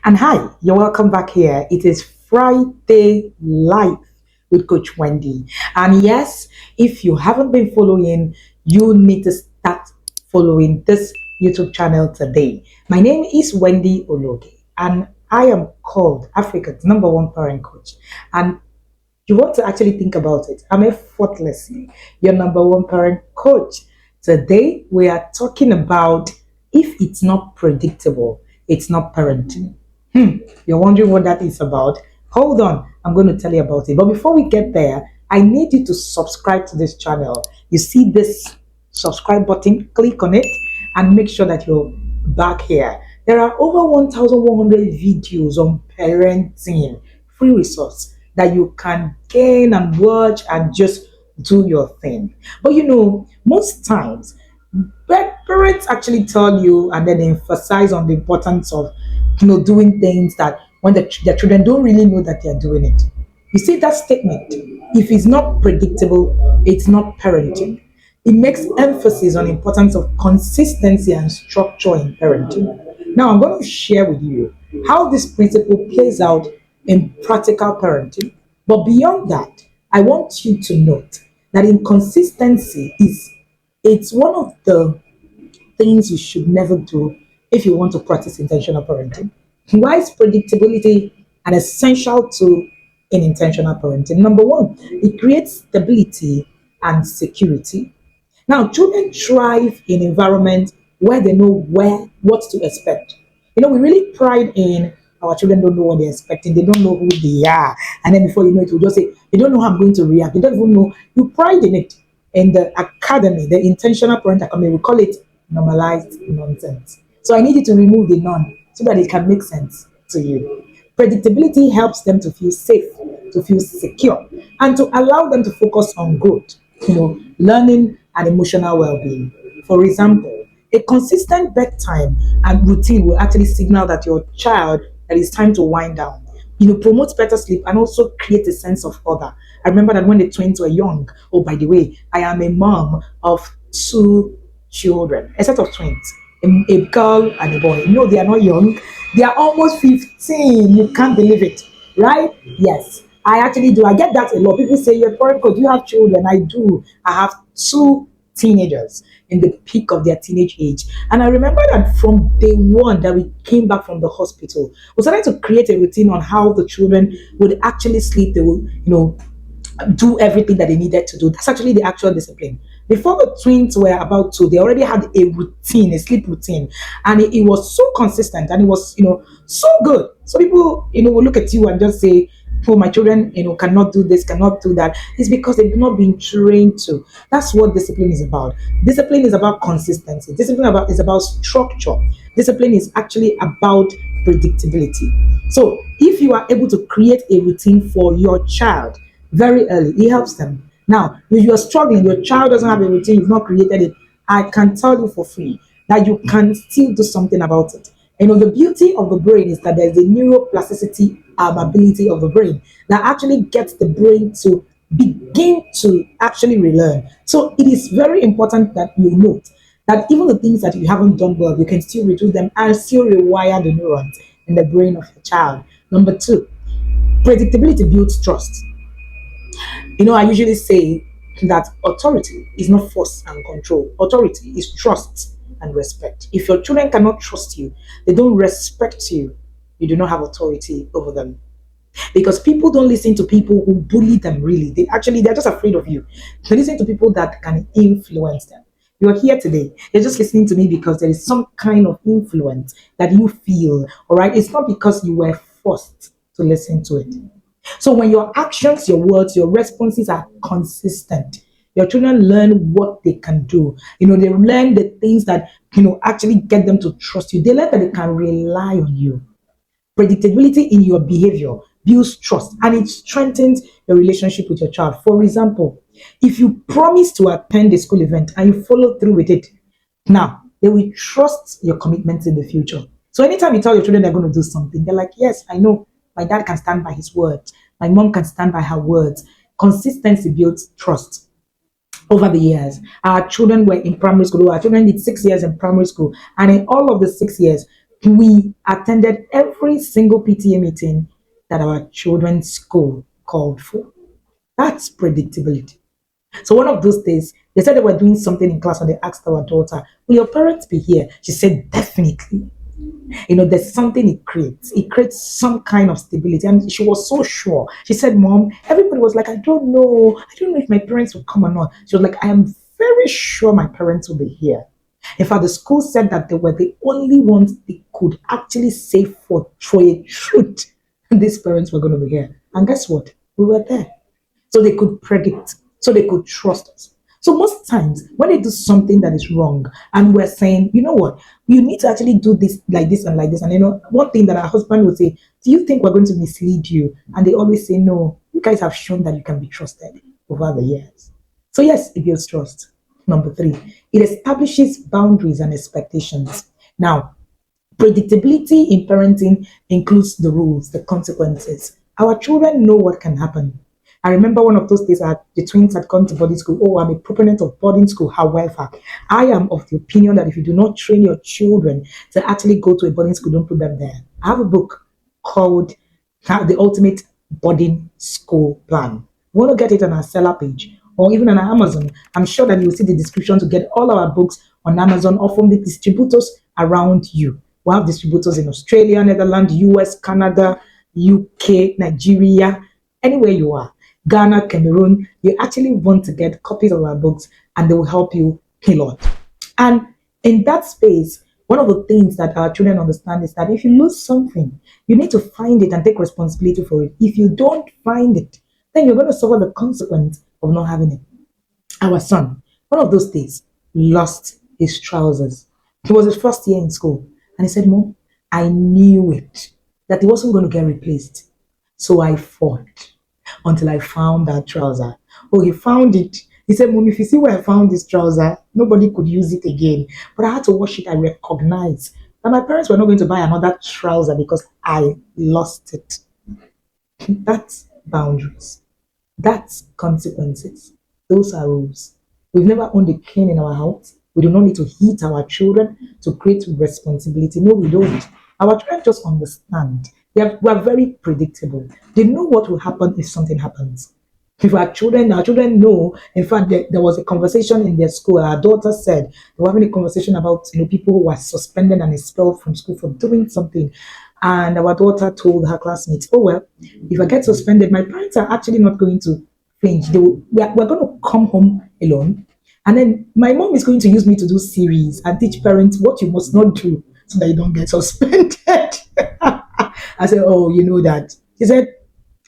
And hi, you're welcome back here. It is Friday Live with Coach Wendy. And yes, if you haven't been following, you need to start following this YouTube channel today. My name is Wendy Ologe, and I am called Africa's #1 parent coach. And you want to actually think about it. I'm effortlessly your #1 parent coach. Today, we are talking about if it's not predictable, it's not parenting. You're wondering what that is about? Hold on, I'm going to tell you about it. But before we get there, I need you to subscribe to this channel. You see this subscribe button, click on it and make sure that you're back here. There are over 1,100 videos on parenting, free resource that you can gain and watch and just do your thing. But most times, parents actually tell you and then emphasize on the importance of doing things that when their children don't really know that they're doing it. You see that statement, if it's not predictable, it's not parenting. It makes emphasis on the importance of consistency and structure in parenting. Now I'm going to share with you how this principle plays out in practical parenting. But beyond that, I want you to note that inconsistency it's one of the things you should never do if you want to practice intentional parenting. Why is predictability an essential tool in intentional parenting? Number one, it creates stability and security. Now, children thrive in environments where they know what to expect. We really pride in our children don't know what they're expecting. They don't know who they are. And then before you know it, we'll just say, they don't know how I'm going to react. They don't even know. You pride in it. In the academy, the intentional parent academy, we call it normalized nonsense. So I need you to remove the none so that it can make sense to you. Predictability helps them to feel safe, to feel secure, and to allow them to focus on growth, learning and emotional well-being. For example, a consistent bedtime and routine will actually signal that your child that it's time to wind down. Promotes better sleep and also create a sense of order. I remember that when the twins were young, oh, by the way, I am a mom of 2 children, a set of twins, a girl and a boy. No, they are not young. They are almost 15. You can't believe it, right? Yes, I actually do. I get that a lot. People say, you're a parent coach, do you have children? I do. I have 2 teenagers in the peak of their teenage age. And I remember that from day one that we came back from the hospital, we started to create a routine on how the children would actually sleep. They would, do everything that they needed to do. That's actually the actual discipline. Before the twins were about to, they already had a routine, a sleep routine. And it was so consistent and it was, so good. So people, will look at you and just say, oh, my children, cannot do this, cannot do that. It's because they've not been trained to. That's what discipline is about. Discipline is about consistency. Discipline is about structure. Discipline is actually about predictability. So if you are able to create a routine for your child very early, it helps them. Now, if you're struggling, your child doesn't have a routine, you've not created it, I can tell you for free that you can still do something about it. The beauty of the brain is that there's a neuroplasticity ability of the brain that actually gets the brain to begin to actually relearn. So it is very important that you note that even the things that you haven't done well, you can still redo them and still rewire the neurons in the brain of your child. Number 2, predictability builds trust. I usually say that authority is not force and control. Authority is trust and respect. If your children cannot trust you, they don't respect you, you do not have authority over them. Because people don't listen to people who bully them, really. They're just afraid of you. They listen to people that can influence them. You're here today. You're just listening to me because there is some kind of influence that you feel, all right? It's not because you were forced to listen to it. So when your actions, your words, your responses are consistent, your children learn what they can do. They learn the things that, actually get them to trust you. They learn that they can rely on you. Predictability in your behavior builds trust and it strengthens your relationship with your child. For example, if you promise to attend a school event and you follow through with it, now they will trust your commitments in the future. So anytime you tell your children they're going to do something, they're like, yes, I know. My dad can stand by his words. My mom can stand by her words. Consistency builds trust. Over the years, our children were in primary school. Our children did 6 years in primary school. And in all of the 6 years, We attended every single PTA meeting that our children's school called for. That's predictability. So one of those days, they said they were doing something in class and they asked our daughter, will your parents be here? She said, definitely. There's something it creates. It creates some kind of stability. And she was so sure. She said, Mom, everybody was like, I don't know. I don't know if my parents will come or not. She was like, I am very sure my parents will be here. In fact, the school said that they were the only ones they could actually say for a truth these parents were going to be here. And guess what? We were there. So they could predict, so they could trust us. So most times when they do something that is wrong and we're saying, you know what, you need to actually do this and like this. And one thing that our husband would say, do you think we're going to mislead you? And they always say, no, you guys have shown that you can be trusted over the years. So yes, it builds trust. Number three, it establishes boundaries and expectations. Now, predictability in parenting includes the rules, the consequences. Our children know what can happen. I remember one of those days the twins had gone to boarding school. Oh, I'm a proponent of boarding school. However, I am of the opinion that if you do not train your children to actually go to a boarding school, don't put them there. I have a book called The Ultimate Boarding School Plan. You want to get it on our seller page or even on Amazon. I'm sure that you will see the description to get all our books on Amazon or from the distributors around you. We have distributors in Australia, Netherlands, US, Canada, UK, Nigeria, anywhere you are. Ghana, Cameroon, you actually want to get copies of our books and they will help you a lot. And in that space, one of the things that our children understand is that if you lose something, you need to find it and take responsibility for it. If you don't find it, then you're going to suffer the consequence of not having it. Our son, one of those days, lost his trousers. He was his first year in school. And he said, Mom, I knew it, that it wasn't going to get replaced. So I fought until I found that trouser. Oh, he found it. He said, Mom, if you see where I found this trouser, nobody could use it again. But I had to wash it. I recognized that my parents were not going to buy another trouser because I lost it. That's boundaries. That's consequences. Those are rules. We've never owned a cane in our house. We do not need to hit our children to create responsibility. No, we don't. Our children just understand. We are very predictable. They know what will happen if something happens. If our children know. In fact, there was a conversation in their school. Our daughter said they were having a conversation about people who were suspended and expelled from school for doing something. And our daughter told her classmates, "Oh well, if I get suspended, my parents are actually not going to flinch. We're going to come home alone, and then my mom is going to use me to do series and teach parents what you must not do so that you don't get suspended." I said, "Oh, you know that." She said,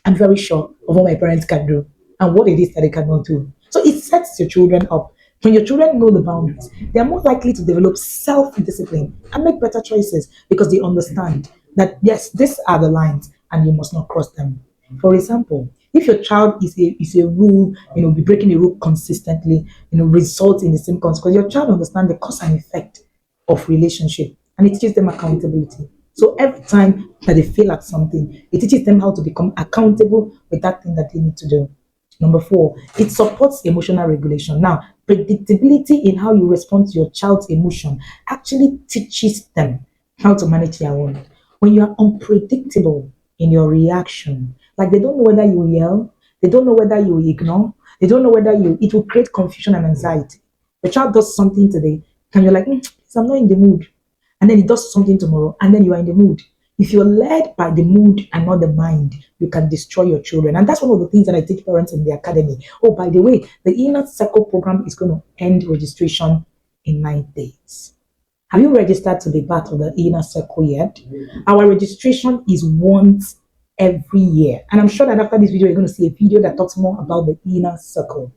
I'm very sure of what my parents can do and what it is that they cannot do. So it sets your children up. When your children know the boundaries, they are more likely to develop self discipline and make better choices because they understand that, yes, these are the lines and you must not cross them. For example, if your child is a rule, be breaking a rule consistently, results in the same consequence, your child understands the cause and effect of relationship and it teaches them accountability. So every time that they fail at something, it teaches them how to become accountable with that thing that they need to do. Number four, it supports emotional regulation. Now, predictability in how you respond to your child's emotion actually teaches them how to manage their own. When you are unpredictable in your reaction, like they don't know whether you yell, they don't know whether you ignore, they don't know whether it will create confusion and anxiety. The child does something today, and you're like, please, I'm not in the mood. And then it does something tomorrow, and then you are in the mood. If you're led by the mood and not the mind, you can destroy your children. And that's one of the things that I teach parents in the academy. Oh, by the way, the Inner Circle program is going to end registration in 9 days. Have you registered to be part of the Inner Circle yet? Our registration is once every year. And I'm sure that after this video, you're going to see a video that talks more about the Inner Circle.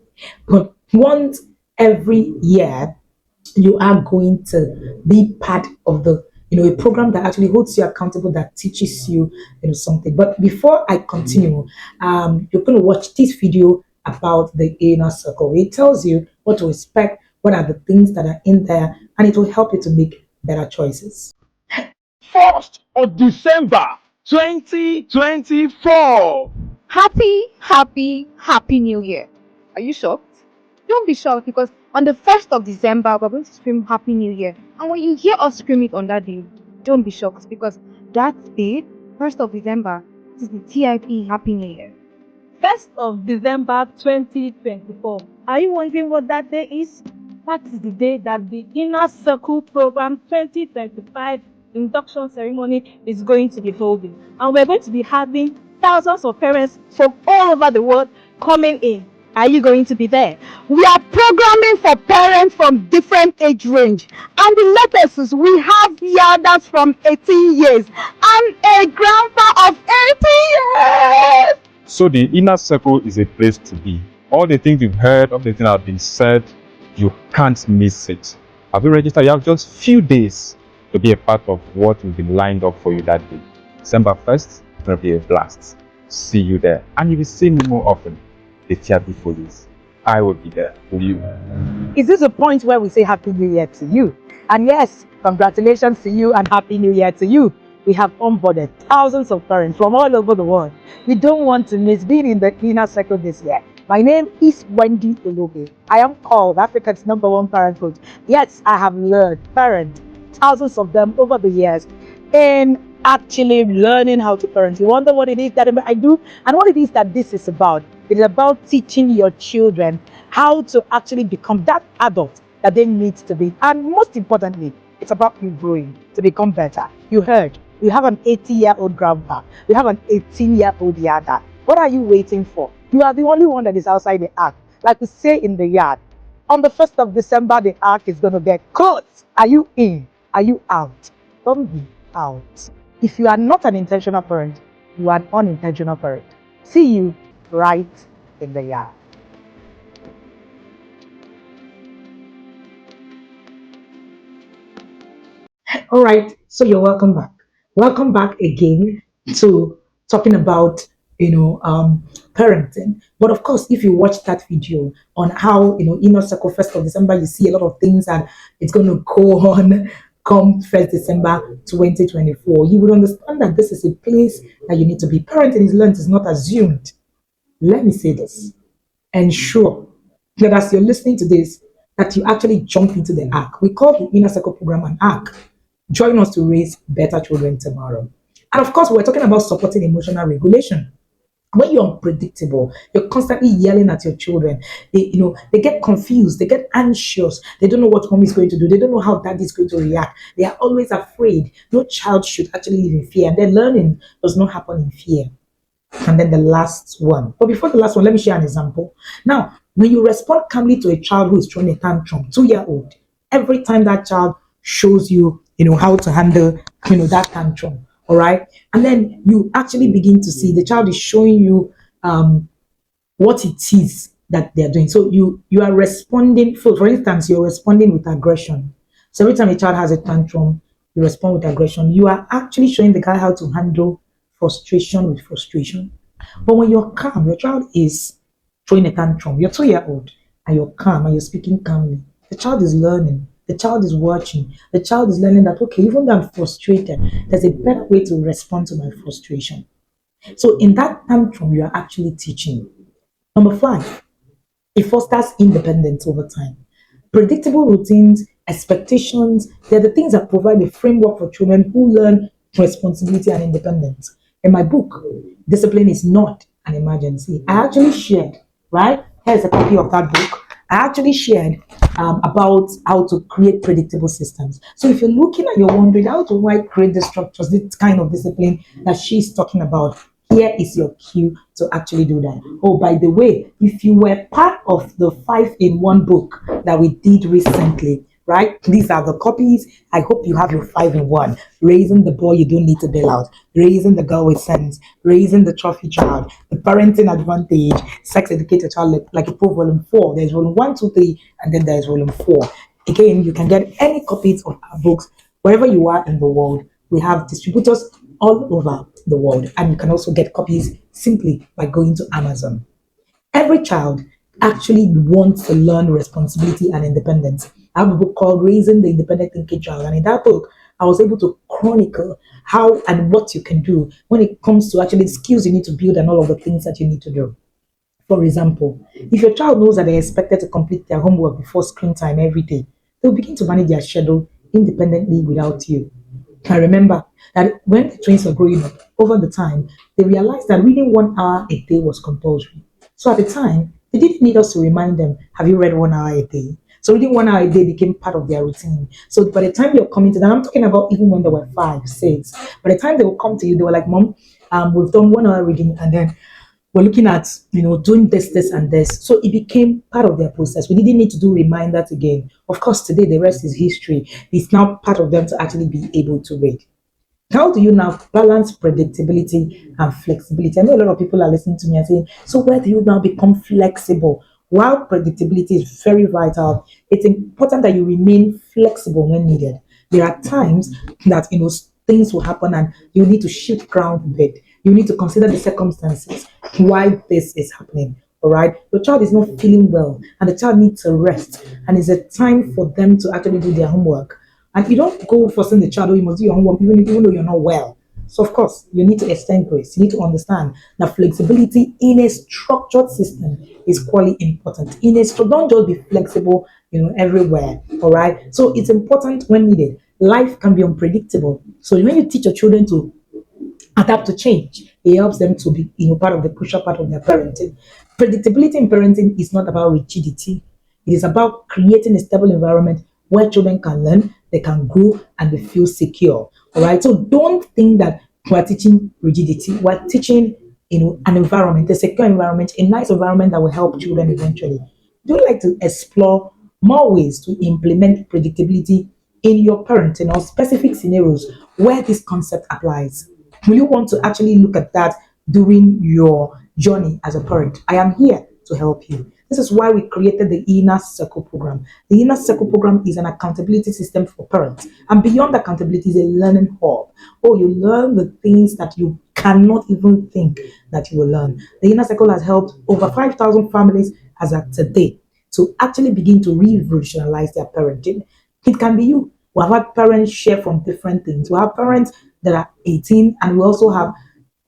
But once every year, you are going to be part of the a program that actually holds you accountable, that teaches you something. But before I continue, you're going to watch this video about the Inner Circle. It tells you what to expect, what are the things that are in there, and it will help you to make better choices. 1st of December 2024. Happy New Year. Are you shocked? Don't be shocked because on the 1st of December, we're going to scream Happy New Year. And when you hear us scream it on that day, Don't be shocked because that day, 1st of December, is the TIP Happy New Year. 1st of December 2024. Are you wondering what that day is? That is the day that the Inner Circle Program 2025 induction ceremony is going to be holding. And we're going to be having thousands of parents from all over the world coming in. Are you going to be there? We are programming for parents from different age range. And the latest we have here that's from 18 years and a grandpa of 80 years. So the inner circle is a place to be. All the things you've heard, all the things that have been said, you can't miss it. Have you registered? You have just few days to be a part of what will be lined up for you that day. December 1st, it's going to be a blast. See you there. And you'll be seeing me more often. The TRB police. I will be there. Will you? Is this a point where we say Happy New Year to you? And yes, congratulations to you and Happy New Year to you. We have onboarded thousands of parents from all over the world. We don't want to miss being in the inner circle this year. My name is Wendy Ologe. I am called Africa's #1 parent coach. Yes, I have learned parent, thousands of them over the years, in actually learning how to parent. You wonder what it is that I do and what it is that this is about. It is about teaching your children how to actually become that adult that they need to be. And most importantly, it's about you growing to become better. You heard, you have an 80-year-old grandpa, you have an 18-year-old yada. What are you waiting for? You are the only one that is outside the ark. Like we say in the yard, on the 1st of December, the ark is going to get closed. Are you in? Are you out? Don't be out. If you are not an intentional parent, you are an unintentional parent. See you right in the yard. All right, so you're welcome back. Welcome back again to talking about parenting. But of course, if you watch that video on how inner circle 1st of December, you see a lot of things that it's going to go on come 1st December 2024. You would understand that this is a place that you need to be. Parenting is learned, is not assumed. Let me say this. Ensure that as you're listening to this, that you actually jump into the arc. We call the inner circle program an arc. Join us to raise better children tomorrow. And of course, we're talking about supporting emotional regulation. When you're unpredictable, you're constantly yelling at your children. They get confused, they get anxious, they don't know what mommy is going to do, they don't know how daddy is going to react. They are always afraid. No child should actually live in fear, and their learning does not happen in fear. And then the last one. But before the last one, let me share an example. Now, when you respond calmly to a child who is throwing a tantrum, 2-year-old, every time that child shows you, how to handle, that tantrum, all right? And then you actually begin to see the child is showing you what it is that they're doing. So you are responding, for instance, you're responding with aggression. So every time a child has a tantrum, you respond with aggression. You are actually showing the guy how to handle frustration with frustration. But when you're calm, your child is throwing a tantrum. You're 2-year-old and you're calm and you're speaking calmly. The child is learning. The child is watching. The child is learning that, okay, even though I'm frustrated, there's a better way to respond to my frustration. So in that tantrum, you are actually teaching. Number 5, it fosters independence over time. Predictable routines, expectations, they're the things that provide a framework for children who learn responsibility and independence. In my book, Discipline is Not an Emergency, I actually shared, right? Here's a copy of that book. I actually shared about how to create predictable systems. So if you're looking and you're wondering how do I create the structures, this kind of discipline that she's talking about, here is your cue to actually do that. Oh, by the way, if you were part of the 5-in-1 book that we did recently, right? These are the copies. I hope you have your 5-in-1. Raising the boy you don't need to bail out. Raising the girl with sense. Raising the trophy child. The parenting advantage. Sex educate a child like a pro volume 4. There's volume 1, 2, 3, and then there's volume 4. Again, you can get any copies of our books wherever you are in the world. We have distributors all over the world, and you can also get copies simply by going to Amazon. Every child actually wants to learn responsibility and independence. I have a book called Raising the Independent Thinking Child, and in that book, I was able to chronicle how and what you can do when it comes to actually the skills you need to build and all of the things that you need to do. For example, if your child knows that they're expected to complete their homework before screen time every day, they'll begin to manage their schedule independently without you. I remember that when the twins were growing up, over the time, they realized that reading 1 hour a day was compulsory. So at the time, they didn't need us to remind them, have you read 1 hour a day? So reading 1 hour a day became part of their routine. So by the time you're coming to them, I'm talking about even when they were 5, 6, by the time they would come to you, they were like, Mom, we've done 1 hour reading, and then we're looking at doing this and this, so it became part of their process. We didn't need to do reminders again. Of course, today the rest is history. It's now part of them to actually be able to read. How do you now balance predictability and flexibility? I know a lot of people are listening to me and saying, so where do you now become flexible? While predictability is very vital, it's important that you remain flexible when needed. There are times that things will happen and you need to shift ground a bit. You need to consider the circumstances why this is happening. All right, your child is not feeling well and the child needs a rest, and it's a time for them to actually do their homework. And you don't go forcing the child, oh, you must do your homework even though you're not well. So, of course, you need to extend grace. You need to understand that flexibility in a structured system is quite important. Don't just be flexible, everywhere. All right. So, it's important when needed. Life can be unpredictable. So, when you teach your children to adapt to change, it helps them to be part of the crucial part of their parenting. Predictability in parenting is not about rigidity. It is about creating a stable environment where children can learn, they can grow, and they feel secure. All right. So don't think that we're teaching rigidity. We're teaching an environment, a secure environment, a nice environment that will help children eventually. Do you like to explore more ways to implement predictability in your parenting or specific scenarios where this concept applies? Will you want to actually look at that during your journey as a parent? I am here to help you. This is why we created the Inner Circle program. The Inner Circle program is an accountability system for parents. And beyond accountability is a learning hub. Oh, you learn the things that you cannot even think that you will learn. The Inner Circle has helped over 5,000 families as of today to actually begin to revolutionize their parenting. It can be you. We have had parents share from different things. We have parents that are 18, and we also have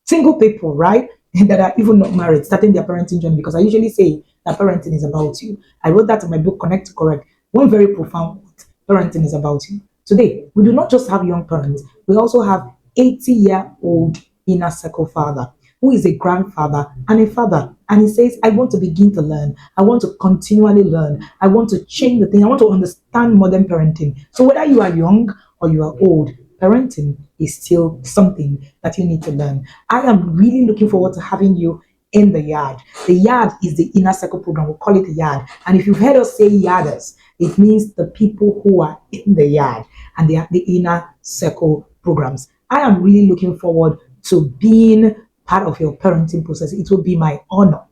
single people, right, that are even not married, starting their parenting journey. Because I usually say that parenting is about you. I wrote that in my book, Connect to Correct. One very profound quote: parenting is about you. Today, we do not just have young parents, we also have 80-year-old inner circle father who is a grandfather and a father. And he says, I want to begin to learn. I want to continually learn. I want to change the thing. I want to understand modern parenting. So whether you are young or you are old, parenting is still something that you need to learn. I am really looking forward to having you in the yard. The yard is the inner circle program. We'll call it the yard. And if you've heard us say yarders, it means the people who are in the yard, and they are the inner circle programs. I am really looking forward to being part of your parenting process. It will be my honor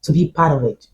to be part of it.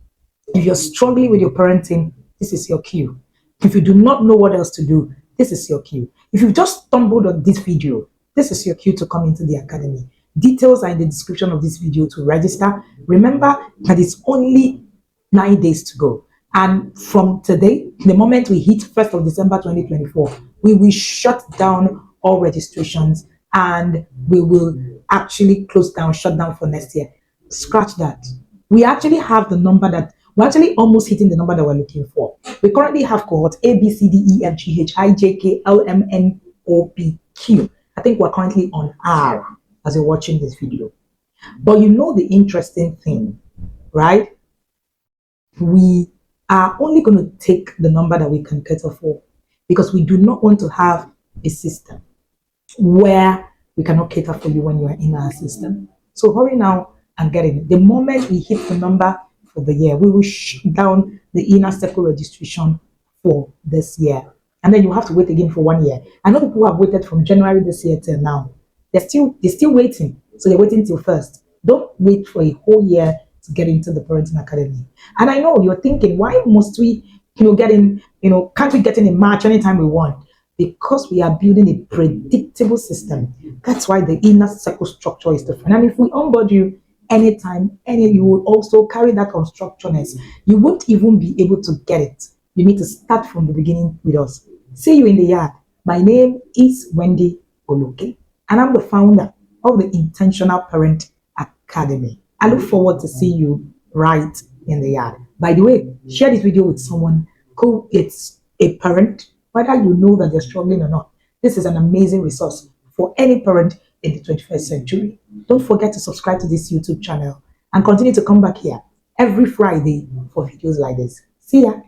If you're struggling with your parenting, this is your cue. If you do not know what else to do, this is your cue. If you've just stumbled on this video, this is your cue to come into the academy. Details are in the description of this video to register. Remember that it's only 9 days to go. And from today, the moment we hit 1st of December 2024, we will shut down all registrations and we will actually shut down for next year. Scratch that. We actually have the number that we're actually almost hitting the number that we're looking for. We currently have cohort A, B, C, D, E, F, G, H, I, J, K, L, M, N, O, P, Q. I think we're currently on R as you're watching this video. But you know the interesting thing, right? We are only going to take the number that we can cater for, because we do not want to have a system where we cannot cater for you when you are in our system. So hurry now and get in. The moment we hit the number for the year, we will shut down the inner circle registration for this year. And then you have to wait again for 1 year. I know people who have waited from January this year till now. They're still waiting. So they're waiting till first. Don't wait for a whole year to get into the parenting academy. And I know you're thinking, why must we, get in, can't we get in March anytime we want? Because we are building a predictable system. That's why the inner circle structure is different. And if we onboard you anytime, you will also carry that unstructuredness. You won't even be able to get it. You need to start from the beginning with us. See you in the yard. My name is Wendy Ologe, and I'm the founder of the Intentional Parent Academy. I look forward to seeing you right in the yard. By the way, share this video with someone who is a parent, whether you know that they're struggling or not. This is an amazing resource for any parent in the 21st century. Don't forget to subscribe to this YouTube channel and continue to come back here every Friday for videos like this. See ya.